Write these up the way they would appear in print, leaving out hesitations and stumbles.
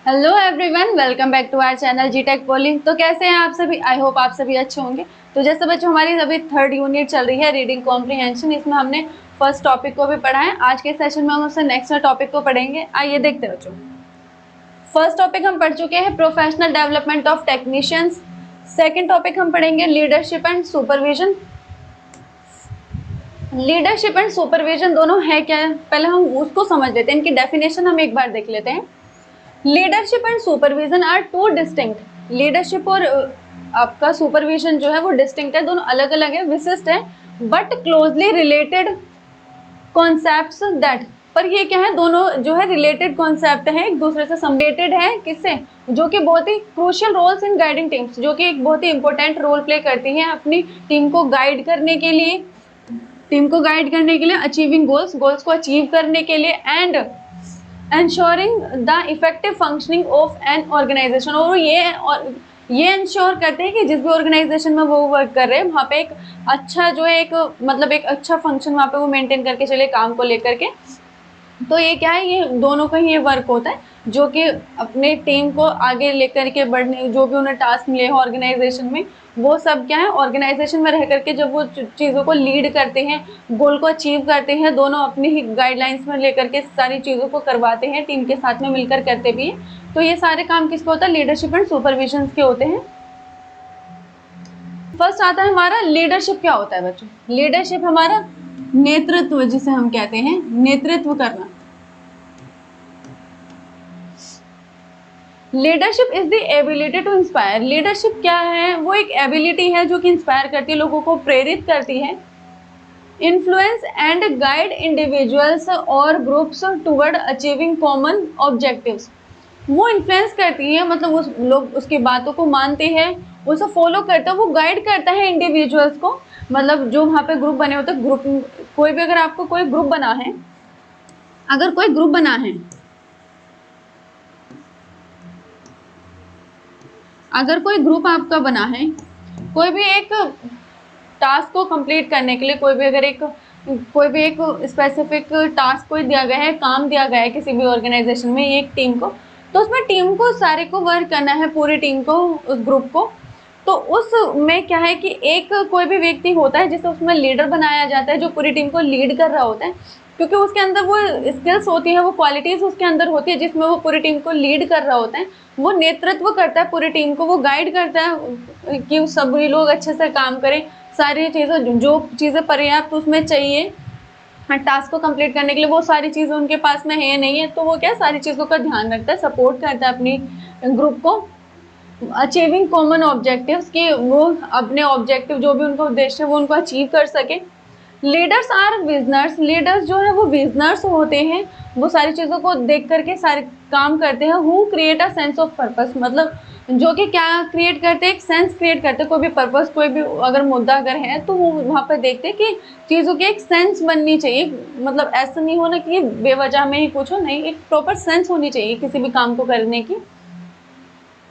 Hello everyone, welcome back to our channel G tech poly. तो कैसे हैं आप सभी? आई होप आप सभी अच्छे होंगे। तो जैसे बच्चों, हमारी अभी थर्ड यूनिट चल रही है रीडिंग कॉम्प्रिहेंशन। इसमें हमने फर्स्ट टॉपिक को भी पढ़ा है। आज के सेशन में हम उससे नेक्स्ट टॉपिक को पढ़ेंगे। आइए देखते हैं बच्चों। फर्स्ट टॉपिक हम पढ़ चुके हैं professional development of technicians. Second topic हम पढ़ेंगे leadership and supervision. Leadership and supervision दोनों है क्या है, पहले हम उसको समझ लेते हैं। इनकी डेफिनेशन हम एक बार देख लेते हैं। Leadership and supervision are two distinct. Leadership और आपका सुपरविजन जो है वो डिस्टिंक्ट है, दोनों अलग अलग है, विशिष्ट है, but closely related concepts that. पर ये क्या है, दोनों जो है रिलेटेड कॉन्सेप्ट है, एक दूसरे से रिलेटेड है। किससे? जो कि बहुत ही crucial roles in guiding teams, जो कि एक बहुत ही इंपॉर्टेंट रोल प्ले करती हैं अपनी टीम को गाइड करने के लिए, अचीविंग गोल्स को अचीव करने के लिए, and ensuring the effective functioning of an organization। और ये इंश्योर करते हैं कि जिस भी ऑर्गेनाइजेशन में वो वर्क कर रहे हैं वहाँ पे एक अच्छा जो है एक एक अच्छा फंक्शन वहाँ पे वो मेंटेन करके चले काम को लेकर के। तो ये क्या है, ये दोनों का ही ये वर्क होता है, जो कि अपने टीम को आगे लेकर के बढ़ने, जो भी उन्हें टास्क मिले हो ऑर्गेनाइजेशन में, वो सब क्या है ऑर्गेनाइजेशन में रह करके जब वो चीज़ों को लीड करते हैं, गोल को अचीव करते हैं, दोनों अपनी ही गाइडलाइंस में लेकर के सारी चीज़ों को करवाते हैं, टीम के साथ में मिलकर करते भी हैं। तो ये सारे काम किसके होता है? लीडरशिप एंड सुपरविजन के होते हैं। फर्स्ट आता है हमारा लीडरशिप। क्या होता है बच्चों? लीडरशिप हमारा नेतृत्व, जिसे हम कहते हैं नेतृत्व करना। Leadership is the ability to inspire. Leadership क्या है? वो एक एबिलिटी है जो कि इंस्पायर करती है, लोगों को प्रेरित करती है, इन्फ्लुएंस एंड गाइड इंडिविजुअल्स और groups toward achieving common objectives. वो इन्फ्लुएंस करती है, मतलब उस लोग उसकी बातों को मानते हैं, उसे फॉलो करता है, वो गाइड करता है इंडिविजुअल्स को। मतलब जो वहाँ पे ग्रुप बने होते हैं, ग्रुप कोई भी, अगर आपको कोई ग्रुप बना है, अगर कोई ग्रुप बना है, अगर कोई ग्रुप आपका बना है, कोई भी एक टास्क को कंप्लीट करने के लिए, कोई भी एक स्पेसिफिक टास्क को दिया गया है, काम दिया गया है किसी भी ऑर्गेनाइजेशन में एक टीम को, तो उसमें टीम को सारे को वर्क करना है, पूरी टीम को, उस ग्रुप को। तो उसमें क्या है कि एक कोई भी व्यक्ति होता है जिसे उसमें लीडर बनाया जाता है, जो पूरी टीम को लीड कर रहा होता है, क्योंकि उसके अंदर वो स्किल्स होती है, वो क्वालिटीज उसके अंदर होती है जिसमें वो पूरी टीम को लीड कर रहा होता है। वो नेतृत्व करता है पूरी टीम को, वो गाइड करता है कि सभी लोग अच्छे से काम करें, सारी चीज़ें जो चीज़ें पर्याप्त उसमें चाहिए टास्क को कंप्लीट करने के लिए, वो सारी चीज़ें उनके पास में है नहीं है, तो वो क्या सारी चीज़ों का ध्यान रखता है, सपोर्ट करता है अपनी ग्रुप को। अचीविंग कॉमन ऑब्जेक्टिव्स, कि वो अपने ऑब्जेक्टिव जो भी उनका उद्देश्य है वो उनको अचीव कर सके। Leaders are विजनर्स। लीडर्स जो है वो विजनर्स होते हैं, वो सारी चीज़ों को देख करके सारे काम करते हैं। Who create a sense of purpose, मतलब जो कि क्या क्रिएट करते हैं, एक सेंस क्रिएट करते हैं। कोई भी पर्पस, कोई भी अगर मुद्दा अगर है तो वो वहाँ पर देखते हैं कि चीज़ों की एक सेंस बननी चाहिए, मतलब ऐसा नहीं होना कि बेवजह में ही कुछ हो, नहीं, एक प्रॉपर सेंस होनी चाहिए किसी भी काम को करने की।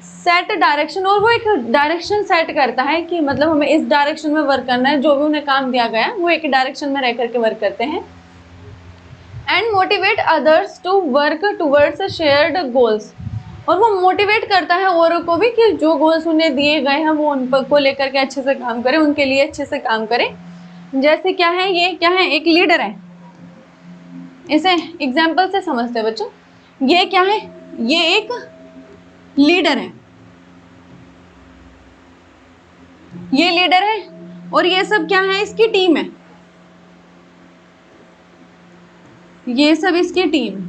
सेट डायरेक्शन, और वो एक डायरेक्शन सेट करता है कि मतलब हमें इस डायरेक्शन में वर्क करना है, जो भी उन्हें काम दिया गया है वो एक डायरेक्शन में रह करके वर्क करते हैं। And motivate others to work towards shared goals, और वो मोटिवेट करता है औरों को भी कि जो गोल्स उन्हें दिए गए हैं वो उन को लेकर के अच्छे से काम करें, उनके लिए अच्छे से काम करें। जैसे क्या है, ये क्या है, एक लीडर है, इसे एग्जाम्पल से समझते हैं बच्चों। ये क्या है, ये एक लीडर है, ये लीडर है, और ये सब क्या है, इसकी टीम है, ये सब इसकी टीम,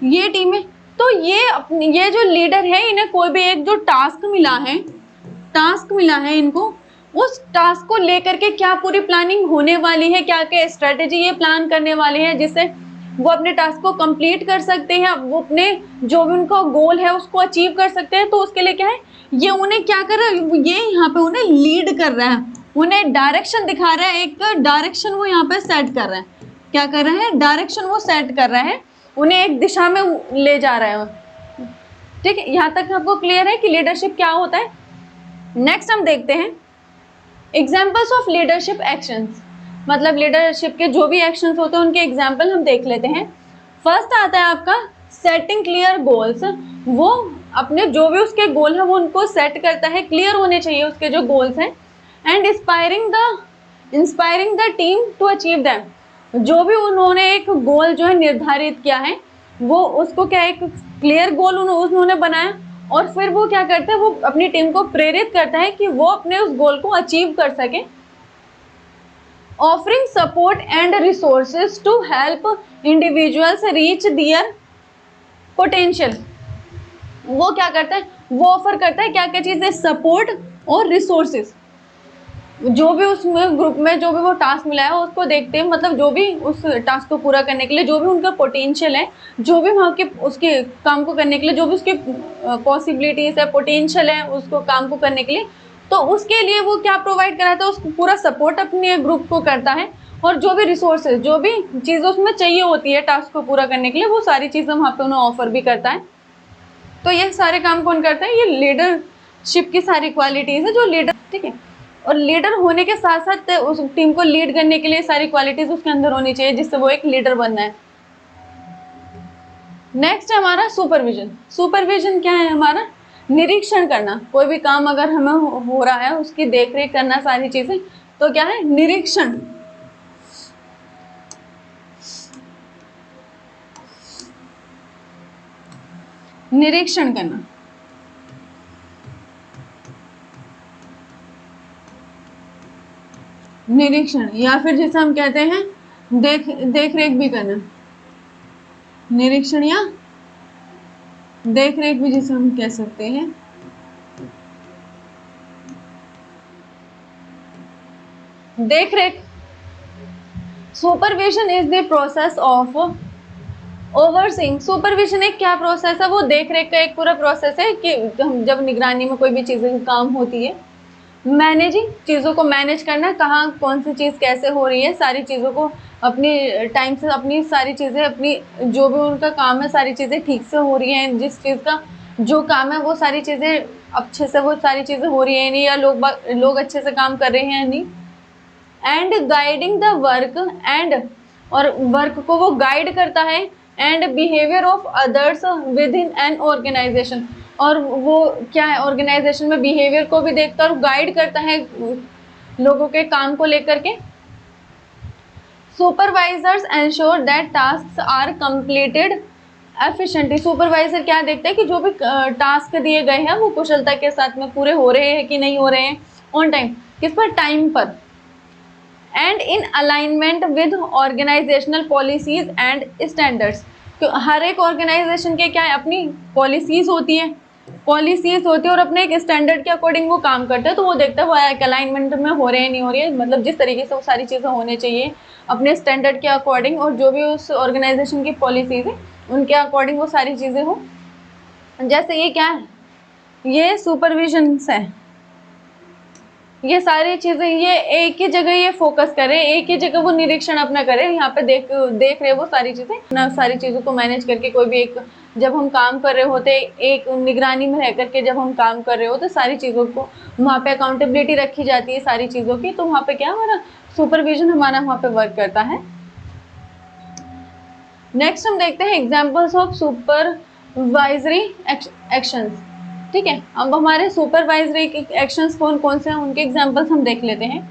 ये टीम है। तो ये जो लीडर है, इन्हें कोई भी एक जो टास्क मिला है इनको, उस टास्क को लेकर के क्या पूरी प्लानिंग होने वाली है, क्या क्या स्ट्रेटेजी ये प्लान करने वाले हैं जिससे वो अपने टास्क को कंप्लीट कर सकते हैं, वो अपने जो भी उनका गोल है उसको अचीव कर सकते हैं। तो उसके लिए क्या है, ये उन्हें क्या कर रहा है, ये यहाँ पे उन्हें लीड कर रहा है, उन्हें डायरेक्शन दिखा रहा है, एक डायरेक्शन वो यहाँ पे सेट कर रहा है। क्या कर रहा है, डायरेक्शन वो सेट कर रहा है, उन्हें एक दिशा में ले जा रहा है। ठीक है, यहाँ तक आपको क्लियर है कि लीडरशिप क्या होता है। नेक्स्ट हम देखते हैं एग्जाम्पल्स ऑफ लीडरशिप एक्शंस, मतलब लीडरशिप के जो भी एक्शंस होते हैं उनके एग्जाम्पल हम देख लेते हैं। फर्स्ट आता है आपका सेटिंग क्लियर गोल्स, वो अपने जो भी उसके गोल है वो उनको सेट करता है, क्लियर होने चाहिए उसके जो गोल्स हैं। And inspiring the team to achieve them, जो भी उन्होंने एक गोल जो है निर्धारित किया है, वो उसको क्या एक क्लियर गोल उन्होंने बनाया, और फिर वो क्या करता है, वो अपनी टीम को प्रेरित करता है कि वो अपने उस गोल को अचीव कर सके। Offering support and resources to help individuals reach their potential, वो क्या करता है, वो ऑफर करता है क्या क्या चीजें, सपोर्ट और रिसोर्सेज, जो भी उसमें ग्रुप में जो भी वो टास्क मिला है उसको देखते हैं, मतलब जो भी उस टास्क को पूरा करने के लिए जो भी उनका पोटेंशियल है, जो भी वहाँ के उसके काम को करने के लिए जो भी उसके पॉसिबिलिटीज है, पोटेंशियल है उसको काम को करने के लिए, तो उसके लिए वो क्या प्रोवाइड कराता है, उसको पूरा सपोर्ट अपने ग्रुप को करता है, और जो भी रिसोर्सेज जो भी चीज़ें उसमें चाहिए होती है टास्क को पूरा करने के लिए, वो सारी चीज़ें वहाँ पे उन्हें ऑफर भी करता है। तो ये सारे काम कौन करता है, ये लीडरशिप की सारी क्वालिटीज है जो लीडर, ठीक है। और लीडर होने के साथ साथ उस टीम को लीड करने के लिए सारी क्वालिटीज उसके अंदर होनी चाहिए जिससे वो एक लीडर बनना है। नेक्स्ट है हमारा सुपरविजन। सुपरविजन क्या है हमारा, निरीक्षण करना, कोई भी काम अगर हमें हो रहा है उसकी देखरेख करना, सारी चीजें, तो क्या है, निरीक्षण। निरीक्षण करना, निरीक्षण, या फिर जैसे हम कहते हैं देख रेख भी करना, निरीक्षण या देख रेख भी जिसे हम कह सकते हैं। देख रेख, supervision is the process of overseeing. Supervision एक क्या प्रोसेस है, वो देख रेख का एक पूरा प्रोसेस है कि हम जब निगरानी में कोई भी चीजें काम होती है, मैनेजिंग, चीज़ों को मैनेज करना, कहाँ कौन सी चीज़ कैसे हो रही है, सारी चीज़ों को अपनी टाइम से, अपनी सारी चीज़ें, अपनी जो भी उनका काम है सारी चीज़ें ठीक से हो रही हैं, जिस चीज़ का जो काम है वो सारी चीज़ें अच्छे से, वो सारी चीज़ें हो रही हैं नहीं, या लोग अच्छे से काम कर रहे हैं नहीं। And guiding the work, and और वर्क को वो गाइड करता है, and behaviour of others within an organisation, और वो क्या है, ऑर्गेनाइजेशन में बिहेवियर को भी देखता है और गाइड करता है लोगों के काम को लेकर के। Supervisors ensure that tasks are completed efficiently. Supervisor क्या देखता है कि जो भी टास्क दिए गए हैं वो कुशलता के साथ में पूरे हो रहे हैं कि नहीं हो रहे हैं, ऑन टाइम, किस पर, टाइम पर, and in alignment with organisational policies and standards. हर एक ऑर्गेनाइजेशन के क्या है, अपनी पॉलिसीज होती है, और अपने एक स्टैंडर्ड के अकॉर्डिंग वो काम करते हैं, तो वो देखता है वो एक अलाइनमेंट में हो रहे हैं नहीं हो रही है, मतलब जिस तरीके से वो सारी चीज़ें होने चाहिए अपने स्टैंडर्ड के अकॉर्डिंग, और जो भी उस ऑर्गेनाइजेशन की पॉलिसीज है उनके अकॉर्डिंग वो सारी चीज़ें हो। जैसे ये क्या है, ये सुपरविजन है, ये सारी चीजें ये एक ही जगह ये फोकस करे, एक ही जगह वो निरीक्षण अपना करे, यहाँ पे देख रहे वो सारी चीजें ना, सारी चीजों को मैनेज करके, कोई भी एक जब हम काम कर रहे होते, एक निगरानी में रह करके जब हम काम कर रहे होते, सारी चीजों को वहाँ पे अकाउंटेबिलिटी रखी जाती है सारी चीजों की, तो वहाँ पे क्या हमारा सुपरविजन हमारा वहाँ पे वर्क करता है। नेक्स्ट हम देखते हैं एग्जाम्पल्स ऑफ सुपरवाइजरी एक्शंस, ठीक है। अब हमारे सुपरवाइजरी एक्शंस कौन कौन से हैं उनके एग्जांपल्स हम देख लेते हैं।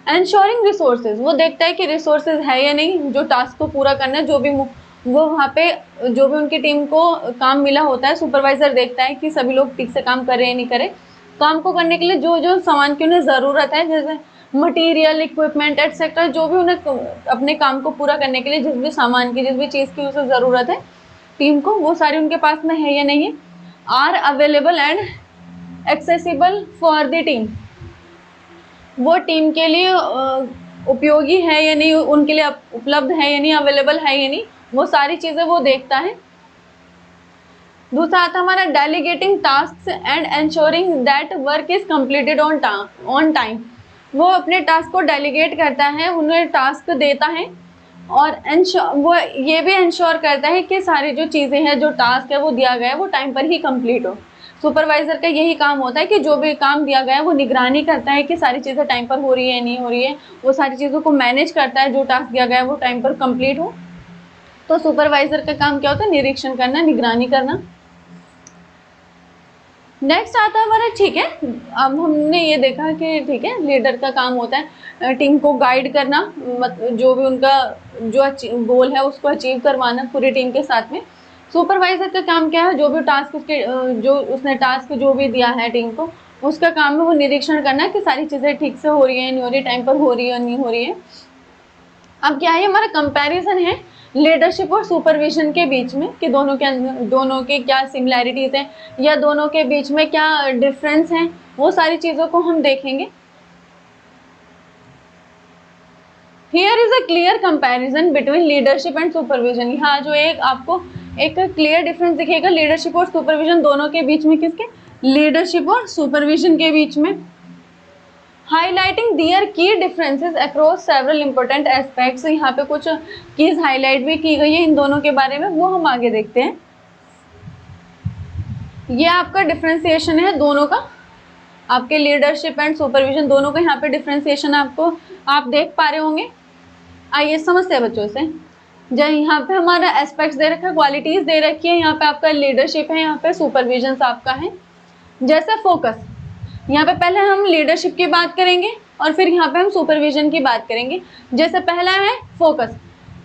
एंश्योरिंग रिसोर्सेज, वो देखता है कि रिसोर्सेज है या नहीं, जो टास्क को पूरा करना है, जो भी वो वहाँ पे जो भी उनकी टीम को काम मिला होता है, सुपरवाइजर देखता है कि सभी लोग ठीक से काम कर रहे हैं नहीं करे, काम को करने के लिए जो जो सामान की उन्हें ज़रूरत है, जैसे मटीरियल, इक्विपमेंट एटसेट्रा, जो भी उन्हें अपने काम को पूरा करने के लिए जिस भी सामान की, जिस भी चीज़ की उसे ज़रूरत है टीम को, वो सारी उनके पास में है या नहीं है। Are available and accessible for the team, वो टीम के लिए उपयोगी है या नहीं, उनके लिए उपलब्ध है या नहीं, अवेलेबल है या नहीं, वो सारी चीज़ें वो देखता है। दूसरा आता हमारा delegating task and ensuring that work is completed on time, वो अपने टास्क को डेलीगेट करता है, उन्हें टास्क देता है, और वो ये भी इंश्योर करता है कि सारी जो चीज़ें हैं, जो टास्क है वो दिया गया है वो टाइम पर ही कंप्लीट हो। सुपरवाइजर का यही काम होता है कि जो भी काम दिया गया है वो निगरानी करता है कि सारी चीज़ें टाइम पर हो रही है नहीं हो रही है, वो सारी चीज़ों को मैनेज करता है, जो टास्क दिया गया है वो टाइम पर कंप्लीट हो। तो सुपरवाइजर का काम क्या होता है? निरीक्षण करना, निगरानी करना। नेक्स्ट आता है हमारा, ठीक है, अब हमने ये देखा कि ठीक है लीडर का काम होता है टीम को गाइड करना, जो भी उनका जो गोल है उसको अचीव करवाना पूरी टीम के साथ में। सुपरवाइजर का काम क्या है? जो भी टास्क उसके जो उसने टास्क जो भी दिया है टीम को, उसका काम है वो निरीक्षण करना कि सारी चीज़ें ठीक से हो रही है, नहीं हो रही, टाइम पर हो रही है नहीं हो रही है। अब क्या है, हमारा कंपैरिजन है लीडरशिप और सुपरविजन के बीच में कि दोनों के क्या सिमिलैरिटीज हैं या दोनों के बीच में क्या डिफरेंस हैं, वो सारी चीज़ों को हम देखेंगे। Here is a clear comparison between leadership and supervision. यहाँ जो एक आपको एक क्लियर डिफरेंस दिखेगा लीडरशिप और सुपरविजन दोनों के बीच में, किसके? लीडरशिप और सुपरविजन के बीच में। हाईलाइटिंग दियर की differences across several important aspects. यहाँ पे कुछ कीज हाईलाइट भी की गई है इन दोनों के बारे में, वो हम आगे देखते हैं। ये आपका डिफरेंशिएशन है दोनों का, आपके लीडरशिप एंड सुपरविजन दोनों का यहाँ पे डिफरेंशिएशन आपको आप देख पा रहे होंगे। आइए समझते हैं बच्चों से। जब यहाँ पे हमारा एस्पेक्ट्स दे रखा है, क्वालिटीज दे रखी है, यहाँ पे आपका लीडरशिप है, यहाँ पे सुपरविजन आपका है। जैसे फोकस, यहाँ पे पहले हम लीडरशिप की बात करेंगे और फिर यहाँ पे हम सुपरविजन की बात करेंगे। जैसे पहला है फोकस,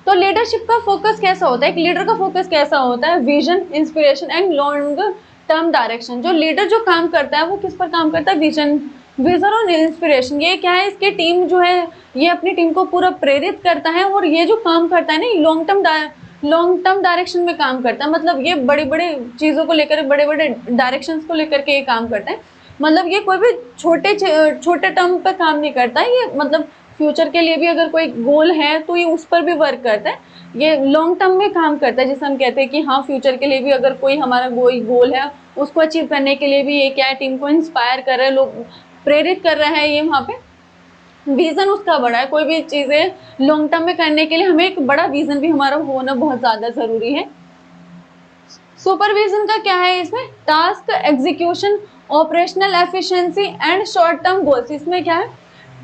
तो लीडरशिप का फोकस कैसा होता है? एक लीडर का फोकस कैसा होता है? Vision, inspiration and long term direction. जो लीडर जो काम करता है वो किस पर काम करता है? विजन और इंस्पिरेशन। ये क्या है? इसके टीम जो है ये अपनी टीम को पूरा प्रेरित करता है और ये जो काम करता है ना लॉन्ग टर्म डायरेक्शन में काम करता है। मतलब ये बड़ी बड़ी चीज़ों को लेकर, बड़े बड़े डायरेक्शंस को लेकर के ये काम करता है। मतलब ये कोई भी छोटे टर्म पे काम नहीं करता है, ये मतलब फ्यूचर के लिए भी अगर कोई गोल है तो ये उस पर भी वर्क करता है। ये लॉन्ग टर्म में काम करता है, जिसे हम कहते हैं कि हाँ फ्यूचर के लिए भी अगर कोई हमारा कोई गोल है उसको अचीव करने के लिए भी ये क्या है, टीम को इंस्पायर कर रहा है, लोग प्रेरित कर रहा है। ये वहाँ पे विजन उसका बड़ा है। कोई भी चीज़ें लॉन्ग टर्म में करने के लिए हमें एक बड़ा विजन भी हमारा होना बहुत ज़्यादा ज़रूरी है। सुपरविजन का क्या है? इसमें task execution, operational efficiency and short term goals. इसमें क्या है?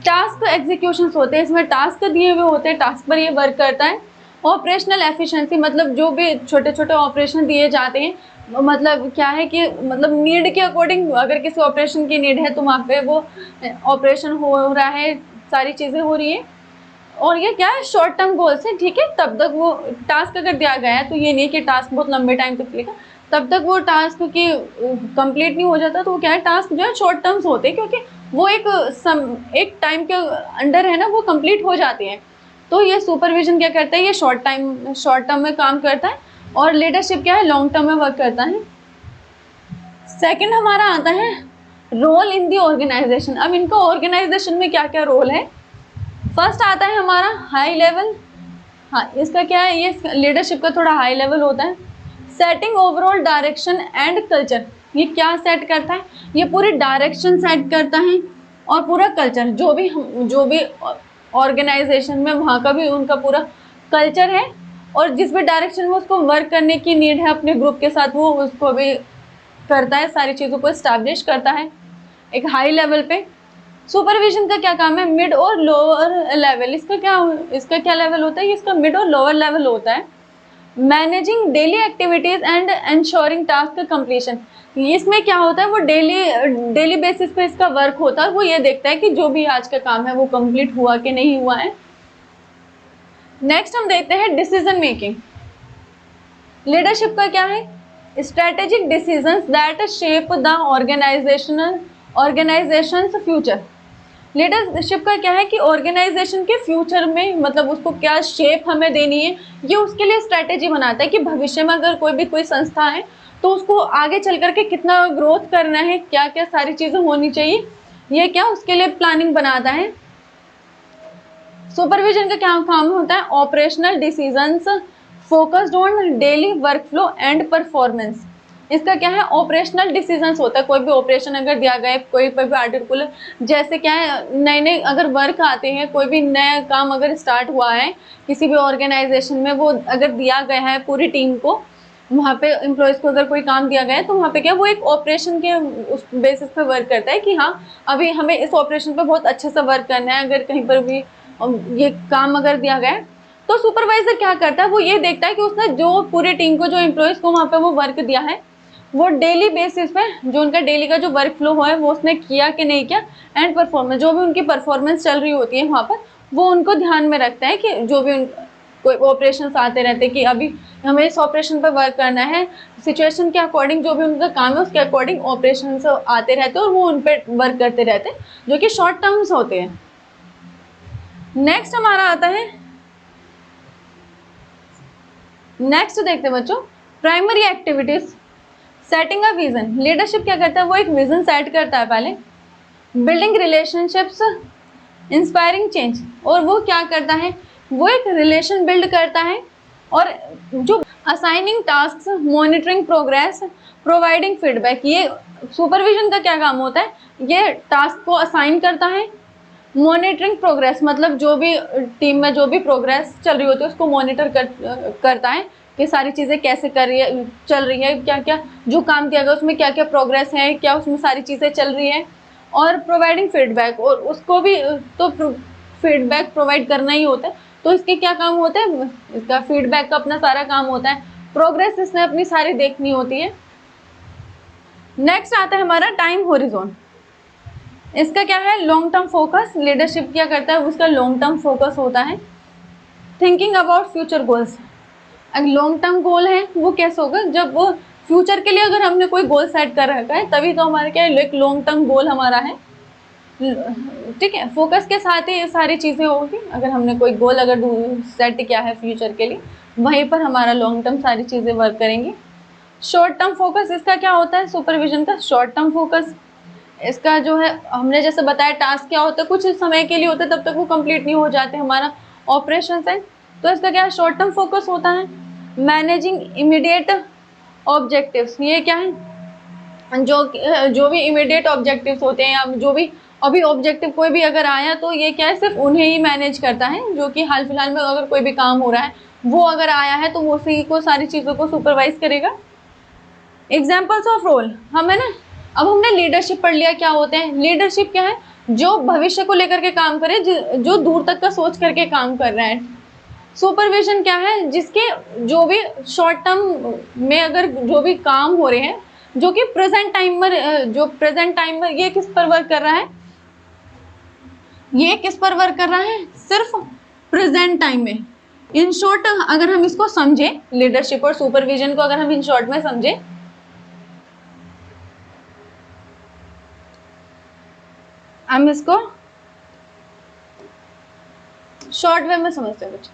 टास्क एग्जीक्यूशन होते हैं, इसमें टास्क दिए हुए होते हैं, टास्क पर ये वर्क करता है। ऑपरेशनल एफिशिएंसी मतलब जो भी छोटे छोटे ऑपरेशन दिए जाते हैं, मतलब क्या है कि मतलब नीड के अकॉर्डिंग, अगर किसी ऑपरेशन की नीड है तो वहाँ पे वो ऑपरेशन हो रहा है, सारी चीज़ें हो रही है। और ये क्या है? शॉर्ट टर्म गोल्स है, ठीक है। तब तक वो टास्क अगर दिया गया है तो ये नहीं कि टास्क बहुत लंबे टाइम तक चलेगा, तब तक वो टास्क की कंप्लीट नहीं हो जाता तो क्या है, टास्क जो है शॉर्ट टर्म्स होते हैं, क्योंकि वो एक टाइम के अंडर है ना, वो कंप्लीट हो जाते हैं। तो ये सुपरविजन क्या करता है? ये शॉर्ट टर्म में काम करता है और लीडरशिप क्या है? लॉन्ग टर्म में वर्क करता है। सेकेंड हमारा आता है रोल इन दी ऑर्गेनाइजेशन। अब इनका ऑर्गेनाइजेशन में क्या क्या रोल है? फर्स्ट आता है हमारा हाई लेवल। हाँ, इसका क्या है? ये लीडरशिप का थोड़ा हाई लेवल होता है। Setting overall direction and culture. ये क्या सेट करता है? ये पूरी डायरेक्शन सेट करता है और पूरा कल्चर, जो भी ऑर्गेनाइजेशन में वहाँ का भी उनका पूरा कल्चर है और जिस भी डायरेक्शन में उसको वर्क करने की नीड है अपने ग्रुप के साथ, वो उसको भी करता है, सारी चीज़ों को एस्टैब्लिश करता है एक हाई लेवल पे। सुपरविजन का क्या काम है? मिड और लोअर लेवल। इसका क्या लेवल होता है? इसका मिड और लोअर लेवल होता है। Managing daily activities and ensuring task completion. इसमें क्या होता है? वो डेली बेसिस पे इसका वर्क होता है। वो ये देखता है कि जो भी आज का काम है वो कंप्लीट हुआ कि नहीं हुआ है। नेक्स्ट हम देखते हैं डिसीजन मेकिंग। लीडरशिप का क्या है? Strategic decisions that shape the organisations future. Leadership का क्या है कि ऑर्गेनाइजेशन के फ्यूचर में, मतलब उसको क्या शेप हमें देनी है, ये उसके लिए स्ट्रेटेजी बनाता है कि भविष्य में अगर कोई संस्था है तो उसको आगे चल करके कितना ग्रोथ करना है, क्या क्या सारी चीज़ें होनी चाहिए, ये क्या उसके लिए प्लानिंग बनाता है। सुपरविजन का क्या काम होता है? Operational decisions focused on daily workflow and performance. इसका क्या है? ऑपरेशनल डिसीजंस होता है। कोई भी ऑपरेशन अगर दिया गया है, कोई भी आर्टिकुलर, जैसे क्या है नए अगर वर्क आते हैं, कोई भी नया काम अगर स्टार्ट हुआ है किसी भी ऑर्गेनाइजेशन में, वो अगर दिया गया है पूरी टीम को, वहाँ पे एम्प्लॉयज़ को अगर कोई काम दिया गया है तो वहाँ पे क्या वो एक ऑपरेशन के उस बेसिस पे वर्क करता है कि हाँ अभी हमें इस ऑपरेशन पे बहुत अच्छे से वर्क करना है। अगर कहीं पर भी ये काम अगर दिया गया है तो सुपरवाइजर क्या करता है, वो ये देखता है कि उसने जो पूरी टीम को, जो एम्प्लॉयज को वहाँ पे वो वर्क दिया है, वो डेली बेसिस पे जो उनका डेली का जो वर्क फ्लो है वो उसने किया कि नहीं किया, एंड परफॉर्मेंस, जो भी उनकी परफॉर्मेंस चल रही होती है वहाँ पर, वो उनको ध्यान में रखता है कि जो भी कोई ऑपरेशन आते रहते हैं कि अभी हमें इस ऑपरेशन पर वर्क करना है, सिचुएशन के अकॉर्डिंग जो भी उनका काम है उसके अकॉर्डिंग ऑपरेशन आते रहते हैं और वो उन पर वर्क करते रहते हैं, जो कि शॉर्ट टर्म्स होते हैं। नेक्स्ट हमारा आता है, नेक्स्ट देखते हैं बच्चों, primary activities, setting a vision. Leadership क्या करता है, वो एक विजन सेट करता है पहले, बिल्डिंग रिलेशनशिप्स, इंस्पायरिंग चेंज, और वो क्या करता है, वो एक रिलेशन बिल्ड करता है, और जो assigning task, monitoring progress, providing feedback, ये सुपरविजन का क्या काम होता है, ये टास्क को असाइन करता है, मॉनिटरिंग प्रोग्रेस मतलब जो भी टीम में जो भी प्रोग्रेस चल रही होती है उसको मॉनिटर करता है कि सारी चीज़ें कैसे कर रही है, चल रही है, क्या क्या जो काम किया गया उसमें क्या क्या प्रोग्रेस है, क्या उसमें सारी चीज़ें चल रही है, और प्रोवाइडिंग फीडबैक, और उसको भी तो फीडबैक प्रोवाइड करना ही होता है, तो इसके क्या काम होते हैं, इसका फीडबैक का अपना सारा काम होता है, प्रोग्रेस इसने अपनी सारी देखनी होती है। नेक्स्ट आता है हमारा टाइम होरिजोन, इसका क्या है, लॉन्ग टर्म फोकस। लीडरशिप क्या करता है, उसका लॉन्ग टर्म फोकस होता है, थिंकिंग अबाउट फ्यूचर गोल्स। अगर लॉन्ग टर्म गोल है वो कैसे होगा, जब वो फ्यूचर के लिए अगर हमने कोई गोल सेट कर रखा है तभी तो हमारा क्या है, एक लॉन्ग टर्म गोल हमारा है, ठीक है। फोकस के साथ ही ये सारी चीज़ें होगी, अगर हमने कोई गोल अगर सेट किया है फ्यूचर के लिए, वहीं पर हमारा लॉन्ग टर्म सारी चीज़ें वर्क करेंगी। शॉर्ट टर्म फोकस, इसका क्या होता है, सुपरविजन का शॉर्ट टर्म फोकस, इसका जो है हमने जैसे बताया टास्क क्या होता है, कुछ समय के लिए होता है, तब तक वो कंप्लीट नहीं हो जाते हमारा ऑपरेशन है, तो इसका क्या शॉर्ट टर्म फोकस होता है। मैनेजिंग इमीडिएट ऑब्जेक्टिव्स, ये क्या है, जो भी इमीडिएट ऑब्जेक्टिव्स होते हैं, या जो भी अभी ऑब्जेक्टिव कोई भी अगर आया तो ये क्या है, सिर्फ उन्हें ही मैनेज करता है, जो कि हाल फिलहाल में अगर कोई भी काम हो रहा है वो अगर आया है तो वो उसी को सारी चीज़ों को सुपरवाइज करेगा। एग्जाम्पल्स ऑफ रोल, हमें ना, अब हमने लीडरशिप पढ़ लिया क्या होते हैं। लीडरशिप क्या है, जो भविष्य को लेकर के काम करे, जो दूर तक का सोच करके काम कर रहा है। सुपरविजन क्या है, जिसके जो भी शॉर्ट टर्म में अगर जो भी काम हो रहे हैं, जो कि प्रेजेंट टाइम में, जो प्रेजेंट टाइम में ये किस पर वर्क कर रहा है, ये किस पर वर्क कर रहा है, सिर्फ प्रेजेंट टाइम में। इन शॉर्ट अगर हम इसको समझे, लीडरशिप और सुपरविजन को अगर हम इन शॉर्ट में समझे, हम इसको शॉर्ट वे में समझते हैं कुछ।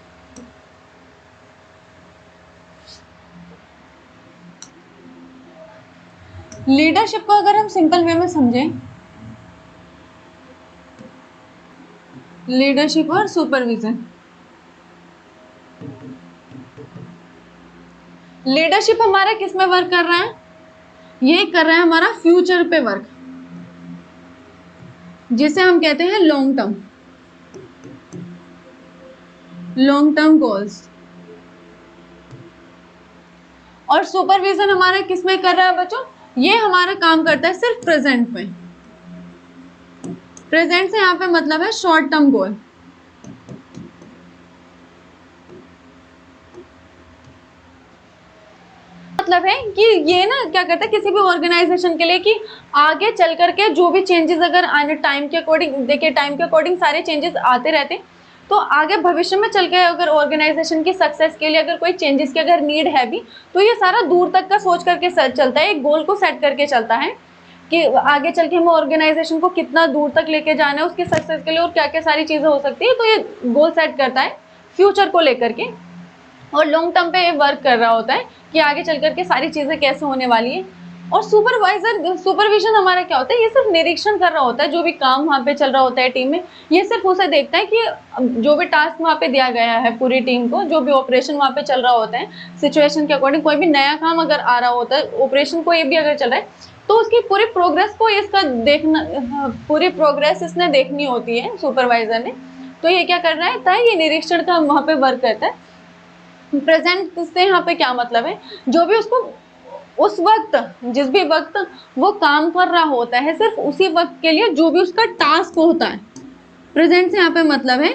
लीडरशिप को अगर हम सिंपल वे में समझें, लीडरशिप और सुपरविजन, लीडरशिप हमारा किस में वर्क कर रहा है, ये कर रहा है हमारा फ्यूचर पे वर्क, जिसे हम कहते हैं लॉन्ग टर्म गोल्स। और सुपरविजन हमारा किस में कर रहा है बच्चों, ये हमारा काम करता है सिर्फ प्रेजेंट में। प्रेजेंट से यहाँ पे मतलब है शॉर्ट टर्म गोल। मतलब है कि ये ना क्या करता है किसी भी ऑर्गेनाइजेशन के लिए, कि आगे चल करके जो भी चेंजेस अगर आने टाइम के अकॉर्डिंग, देखिए टाइम के अकॉर्डिंग सारे चेंजेस आते रहते हैं, तो आगे भविष्य में चल के अगर ऑर्गेनाइजेशन की सक्सेस के लिए अगर कोई चेंजेस की अगर नीड है भी, तो ये सारा दूर तक का सोच करके चलता है, एक गोल को सेट करके चलता है कि आगे चल के हम ऑर्गेनाइजेशन को कितना दूर तक लेके जाना है उसकी सक्सेस के लिए, और क्या क्या सारी चीज़ें हो सकती है, तो ये गोल सेट करता है फ्यूचर को लेकर के, और लॉन्ग टर्म पे ये वर्क कर रहा होता है कि आगे चल करके सारी चीज़ें कैसे होने वाली है। और सुपरविजन हमारा क्या होता है, ये सिर्फ निरीक्षण कर रहा होता है, जो भी काम वहाँ पे चल रहा होता है टीम में, ये सिर्फ उसे देखता है कि जो भी टास्क वहाँ पे दिया गया है पूरी टीम को, जो भी ऑपरेशन वहाँ पे चल रहा होता है, सिचुएशन के अकॉर्डिंग कोई भी नया काम अगर आ रहा होता है, ऑपरेशन कोई भी अगर चल रहा है, तो उसकी पूरी प्रोग्रेस को इसका देखना, पूरी प्रोग्रेस इसने देखनी होती है सुपरवाइजर ने। तो ये क्या कर रहा है, ये निरीक्षण का वहाँ पे वर्क करता है। प्रेजेंट से यहाँ पे क्या मतलब है, जो भी उसको उस वक्त, जिस भी वक्त वो काम कर रहा होता है, सिर्फ उसी वक्त के लिए जो भी उसका टास्क होता है, प्रेजेंट से यहाँ पे मतलब है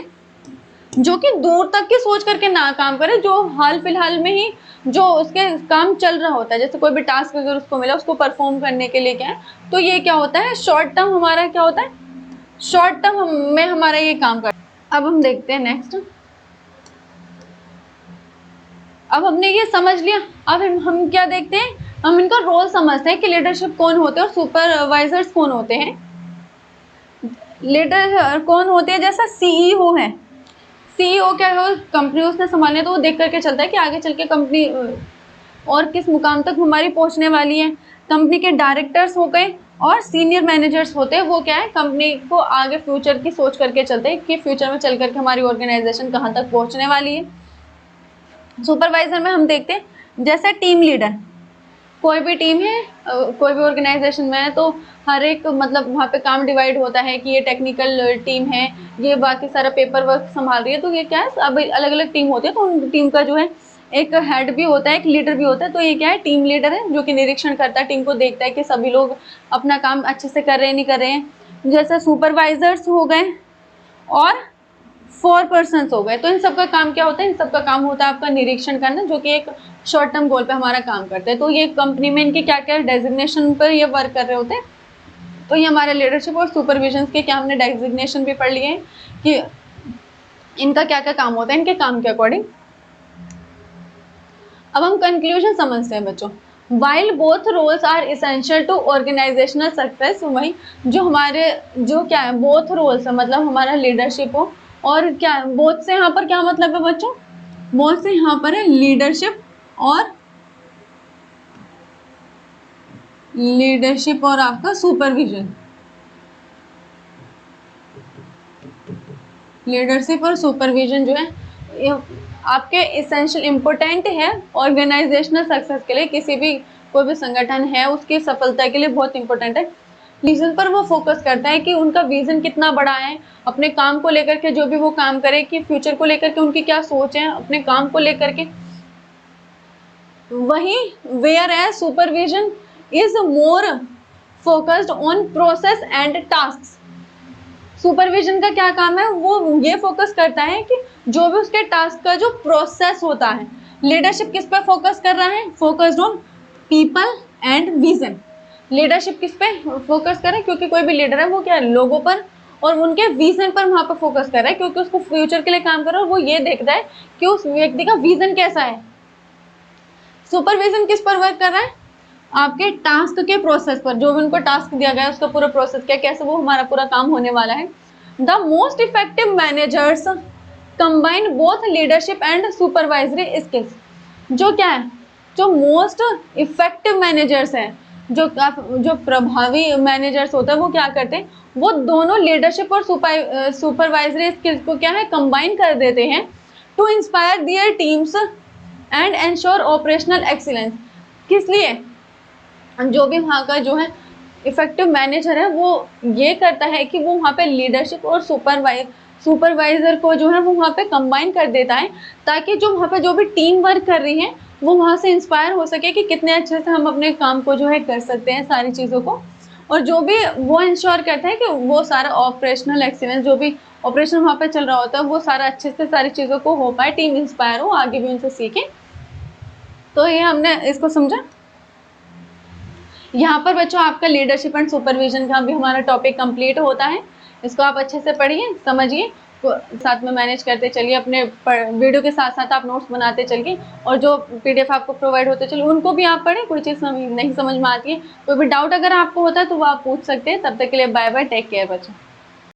जो कि दूर तक की सोच करके ना काम करे, जो हाल फिलहाल में ही जो उसके काम चल रहा होता है, जैसे कोई भी टास्क अगर उसको मिला उसको परफॉर्म करने के लिए क्या है, तो ये क्या होता है, शॉर्ट टर्म हमारा क्या होता है, शॉर्ट टर्म में हमारा ये काम करता है। अब हम देखते हैं नेक्स्ट। अब हमने ये समझ लिया, अब हम क्या देखते हैं, हम इनका रोल समझते हैं कि लीडरशिप कौन होते हैं और सुपरवाइजर्स कौन होते हैं। लीडर कौन होते हैं, जैसा सीईओ है, सीईओ क्या है, कंपनी उसने संभालनी है तो वो देख करके चलता है कि आगे चल के कंपनी और किस मुकाम तक हमारी पहुंचने वाली है। कंपनी के डायरेक्टर्स हो गए और सीनियर मैनेजर्स होते हैं, वो क्या है, कंपनी को आगे फ्यूचर की सोच करके चलते हैं कि फ्यूचर में चल करके हमारी ऑर्गेनाइजेशन कहाँ तक पहुंचने वाली है। सुपरवाइजर में हम देखते हैं जैसे टीम लीडर, कोई भी टीम है, कोई भी ऑर्गेनाइजेशन में है तो हर एक मतलब वहाँ पे काम डिवाइड होता है कि ये टेक्निकल टीम है, ये बाकी सारा पेपर वर्क संभाल रही है, तो ये क्या है, अब अलग अलग टीम होती है, तो उन टीम का जो है एक हेड भी होता है, एक लीडर भी होता है। तो ये क्या है, टीम लीडर है जो कि निरीक्षण करता है, टीम को देखता है कि सभी लोग अपना काम अच्छे से कर रहे हैं नहीं कर रहे हैं। जैसे सुपरवाइजर्स हो गए और 4 पर्सन हो गए, तो इन सबका काम क्या होता है, इन सबका काम होता है आपका निरीक्षण करना, जो कि एक शॉर्ट टर्म गोल पे हमारा काम करते हैं। तो ये कंपनी में इनके क्या क्या डेजिग्नेशन पर ये वर्क कर रहे होते हैं। तो ये हमारे लीडरशिप और सुपरविजन के क्या हमने डेजिग्नेशन भी पढ़ लिए हैं कि इनका क्या क्या काम होता है, इनके काम के अकॉर्डिंग। अब हम कंक्लूजन समझते हैं बच्चों। While both roles are essential to organisational success, वही जो हमारे जो क्या है, बोथ रोल्स है मतलब हमारा लीडरशिप हो और क्या, बोथ से यहाँ पर क्या मतलब है बच्चों, बोथ से यहाँ पर है लीडरशिप और आपका सुपरविजन। लीडरशिप और सुपरविजन जो है ये आपके इसेंशियल इम्पोर्टेंट है ऑर्गेनाइजेशनल सक्सेस के लिए, किसी भी कोई भी संगठन है उसकी सफलता के लिए बहुत इंपॉर्टेंट है। विजन पर वो फोकस करता है कि उनका विजन कितना बड़ा है, अपने काम को लेकर के जो भी वो काम करे, कि फ्यूचर को लेकर के उनकी क्या सोच है अपने काम को लेकर के। वही whereas supervision is more focused on process and task. Supervision का क्या काम है, वो ये फोकस करता है कि जो भी उसके टास्क का जो प्रोसेस होता है। लीडरशिप किस पे फोकस कर रहा है, focused on people and vision. Leadership किस पे फोकस कर रहा है, क्योंकि कोई भी लीडर है वो क्या है, लोगों पर और उनके विजन पर वहां पर फोकस कर रहा है, क्योंकि उसको फ्यूचर के लिए काम कर रहा है और वो ये देखता है कि उस व्यक्ति का विजन कैसा है। सुपरविजन किस पर वर्क कर रहा है, आपके टास्क के प्रोसेस पर, जो भी उनको टास्क दिया गया है उसका पूरा प्रोसेस क्या, कैसे वो हमारा पूरा काम होने वाला है। The most effective managers combine both leadership and supervisory skills. जो क्या है, जो मोस्ट इफेक्टिव मैनेजर्स हैं, जो प्रभावी मैनेजर्स होते हैं, वो क्या करते हैं, वो दोनों लीडरशिप और सुपरवाइजरी स्किल्स को क्या है, कंबाइन कर देते हैं to inspire their teams and ensure operational excellence. किस लिए, जो भी वहाँ का जो है इफेक्टिव मैनेजर है वो ये करता है कि वो वहाँ पे लीडरशिप और सुपरवाइजर को जो है वो वहाँ पे कंबाइन कर देता है, ताकि जो वहाँ पे जो भी टीम वर्क कर रही है वो वहाँ से इंस्पायर हो सके कि कितने अच्छे से हम अपने काम को जो है कर सकते हैं सारी चीज़ों को। और जो भी वो इंश्योर करता है कि वो सारा ऑपरेशनल एक्सीलेंस, जो भी ऑपरेशन वहाँ पे चल रहा होता है वो सारा अच्छे से सारी चीज़ों को हो पाए, टीम इंस्पायर हो, आगे भी उनसे सीखे। तो ये हमने इसको समझा। यहाँ पर बच्चों आपका लीडरशिप एंड सुपरविजन का भी हमारा टॉपिक कंप्लीट होता है। इसको आप अच्छे से पढ़िए, समझिए, साथ में मैनेज करते चलिए, अपने वीडियो के साथ साथ आप नोट्स बनाते चलिए, और जो पीडीएफ आपको प्रोवाइड होते चलिए उनको भी आप पढ़ें। कोई चीज़ नहीं समझ में आती है, कोई भी डाउट अगर आपको होता है तो वो आप पूछ सकते हैं। तब तक के लिए बाय बाय, टेक केयर बच्चों।